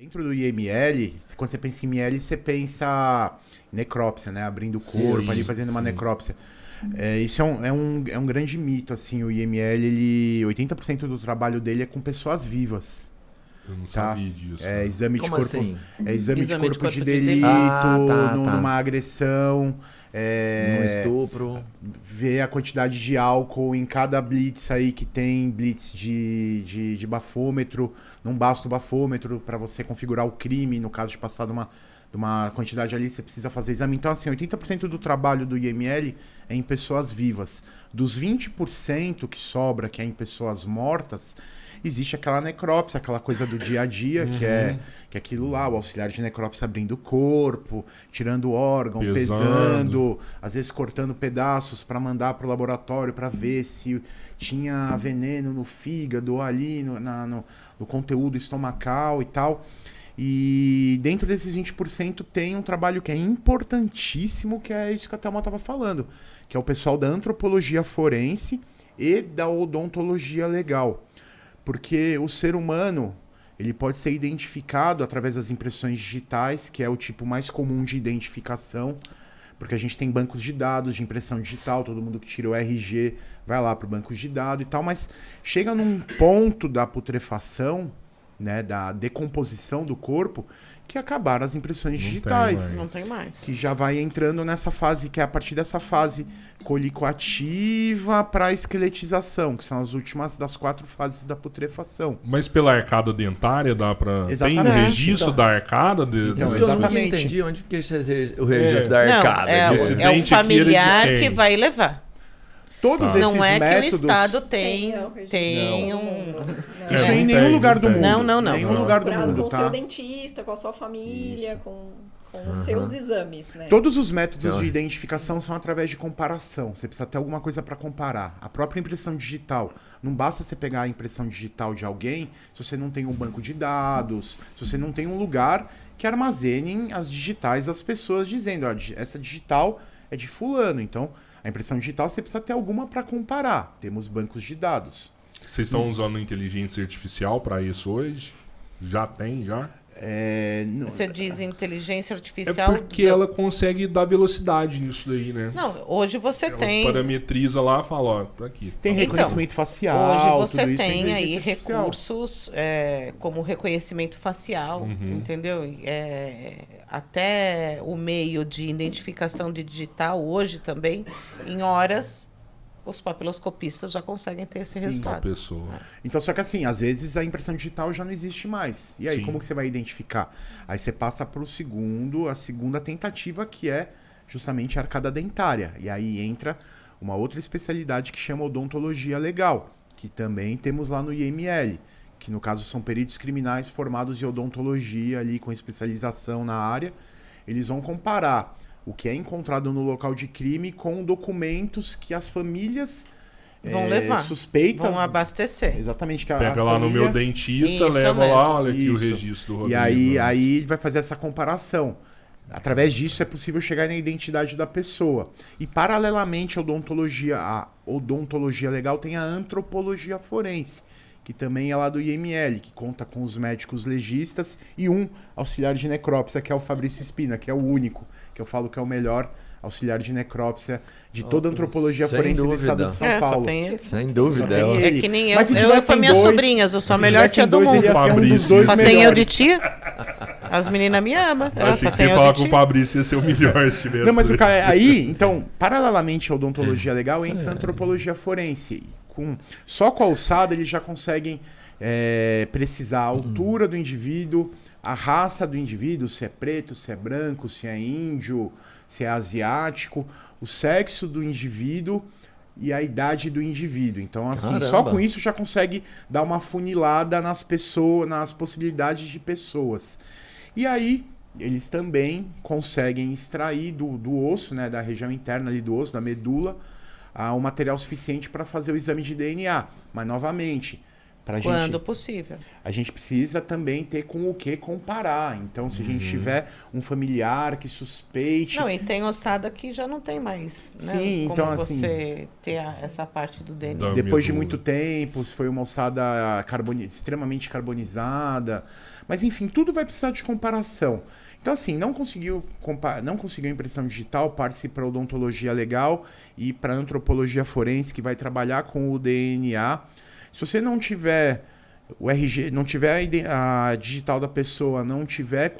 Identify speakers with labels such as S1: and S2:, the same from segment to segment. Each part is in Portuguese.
S1: Dentro do IML, quando você pensa em IML, você pensa em necrópsia, né? Abrindo o corpo, ali fazendo uma necrópsia. Isso é um grande mito, assim. O IML, 80% do trabalho dele é com pessoas vivas.
S2: Eu não
S1: Tá?
S2: sabia disso.
S1: É exame de
S3: Como
S1: corpo,
S3: assim?
S1: exame de corpo de
S4: de
S1: delito,
S3: tá.
S1: numa agressão,
S3: No estupro.
S1: ver a quantidade de álcool em cada blitz aí que tem blitz de bafômetro. Não basta o bafômetro para você configurar o crime, no caso de passar de uma quantidade ali, você precisa fazer exame. Então, assim, 80% do trabalho do IML é em pessoas vivas. Dos 20% que sobra, que é em pessoas mortas, existe aquela necrópsia, aquela coisa do dia a dia, que é aquilo lá, o auxiliar de necrópsia abrindo o corpo, tirando o órgão, pesando, às vezes cortando pedaços para mandar para o laboratório para ver se tinha veneno no fígado, ali no conteúdo estomacal e tal. E dentro desses 20% tem um trabalho que é importantíssimo, que é isso que a Thelma estava falando, que é o pessoal da antropologia forense e da odontologia legal. Porque o ser humano, ele pode ser identificado através das impressões digitais, que é o tipo mais comum de identificação, porque a gente tem bancos de dados de impressão digital, todo mundo que tira o RG vai lá para o banco de dados e tal, mas chega num ponto da putrefação, né, da decomposição do corpo, que acabaram as impressões digitais.
S4: Não tem mais.
S1: Que já vai entrando nessa fase, que é a partir dessa fase colicoativa para esqueletização, que são as últimas das 4 fases da putrefação.
S2: Mas pela arcada dentária dá pra...
S1: Exatamente.
S2: Tem registro
S1: Então.
S2: da arcada?
S1: Então,
S3: Isso que eu nunca
S1: exatamente.
S3: entendi. Onde fica o registro da
S4: Não,
S3: arcada?
S2: Esse
S4: é o
S2: dente
S4: familiar
S2: aqui, ele
S4: que
S2: tem.
S4: vai levar.
S1: Todos esses
S4: Não é
S1: métodos...
S4: que o Estado tem
S1: Não.
S4: um...
S1: Isso
S2: não
S1: em nenhum
S2: tem,
S1: lugar
S2: não
S1: do
S2: tem.
S1: mundo.
S4: Não.
S1: Nenhum lugar do
S5: Procurado
S1: mundo,
S5: com o
S1: tá?
S5: seu dentista, com a sua família, com os seus exames, né?
S1: Todos os métodos de identificação são através de comparação. Você precisa ter alguma coisa para comparar. A própria impressão digital. Não basta você pegar a impressão digital de alguém se você não tem um banco de dados, se você não tem um lugar que armazene as digitais das pessoas dizendo, ó, essa digital é de fulano. Então, a impressão digital você precisa ter alguma para comparar. Temos bancos de dados.
S2: Vocês estão usando inteligência artificial para isso hoje? Já tem, já?
S4: Você diz inteligência
S2: É
S4: artificial...
S2: porque ela consegue dar velocidade nisso daí, né?
S4: Não, hoje você
S2: Ela
S4: tem...
S2: parametriza lá e fala, ó, tá aqui.
S1: Tem reconhecimento facial,
S4: Hoje você
S1: tudo isso é
S4: tem aí
S1: inteligência artificial.
S4: recursos como reconhecimento facial, entendeu? Até o meio de identificação de digital hoje também, em horas, os papiloscopistas já conseguem ter esse
S2: Uma
S4: resultado.
S2: pessoa.
S1: Então, só que assim, às vezes a impressão digital já não existe mais. E aí,
S2: Sim.
S1: como que você vai identificar? Aí você passa para a segunda tentativa, que é justamente a arcada dentária. E aí entra uma outra especialidade que chama odontologia legal, que também temos lá no IML, que no caso são peritos criminais formados em odontologia ali com especialização na área. Eles vão comparar o que é encontrado no local de crime com documentos que as famílias
S4: Vão levar,
S1: suspeitas.
S4: vão abastecer.
S1: Exatamente. Que a
S2: Pega lá no
S1: família-
S2: meu dentista,
S4: Isso
S2: leva
S4: mesmo.
S2: lá, olha aqui o
S1: Isso.
S2: registro do
S1: E
S2: Rodrigo.
S1: aí ele vai fazer essa comparação. Através disso é possível chegar na identidade da pessoa. E paralelamente a odontologia legal tem a antropologia forense, que também é lá do IML, que conta com os médicos legistas e um auxiliar de necrópsia, que é o Fabrício Espina, que é o único, que eu falo que é o melhor auxiliar de necrópsia de toda a antropologia
S3: sem
S1: forense do
S3: dúvida.
S1: estado de São
S4: Só
S1: Paulo.
S4: tem ele.
S3: Sem dúvida.
S1: Só tem
S4: É
S1: ele.
S4: que nem eu.
S1: Mas se
S4: Eu
S1: tivessem
S4: com minhas
S1: dois-
S4: sobrinhas, eu sou a
S1: se
S4: melhor
S1: tivessem
S4: tia do
S1: dois,
S4: mundo.
S1: ele ia ser um dos
S2: Fabrício.
S1: dois
S4: Só tenho eu de
S1: melhores.
S4: tia. As meninas me amam.
S2: Eu
S4: Eu
S2: achei
S4: só
S2: que você ia
S4: tenho eu
S2: falar
S4: de
S2: com o
S4: tia.
S2: Fabrício, ia ser o melhor se tivesse.
S1: Não, mas o cara, aí, então, paralelamente à odontologia legal, entra a antropologia forense. Só com a alçada eles já conseguem precisar a altura do indivíduo, a raça do indivíduo, se é preto, se é branco, se é índio, se é asiático, o sexo do indivíduo e a idade do indivíduo. Então, assim,
S3: Caramba.
S1: só com isso já consegue dar uma funilada nas pessoas, nas possibilidades de pessoas. E aí, eles também conseguem extrair do osso, né, da região interna ali do osso, da medula, o material suficiente para fazer o exame de DNA. Mas, novamente, Pra
S4: Quando
S1: gente,
S4: possível.
S1: a gente precisa também ter com o que comparar. Então, se a gente tiver um familiar que suspeite...
S4: Não, e tem ossada que já não tem mais, né?
S1: Sim,
S4: Como
S1: então, assim,
S4: você ter essa parte do DNA.
S1: depois de
S2: medula.
S1: muito tempo, se foi uma ossada extremamente carbonizada. Mas, enfim, tudo vai precisar de comparação. Então, assim, não conseguiu impressão digital, parte-se para odontologia legal e para antropologia forense, que vai trabalhar com o DNA. Se você não tiver o RG, não tiver a digital da pessoa, não tiver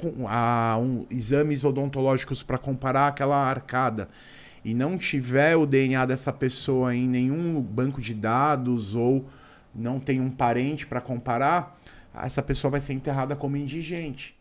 S1: exames odontológicos para comparar aquela arcada e não tiver o DNA dessa pessoa em nenhum banco de dados ou não tem um parente para comparar, essa pessoa vai ser enterrada como indigente.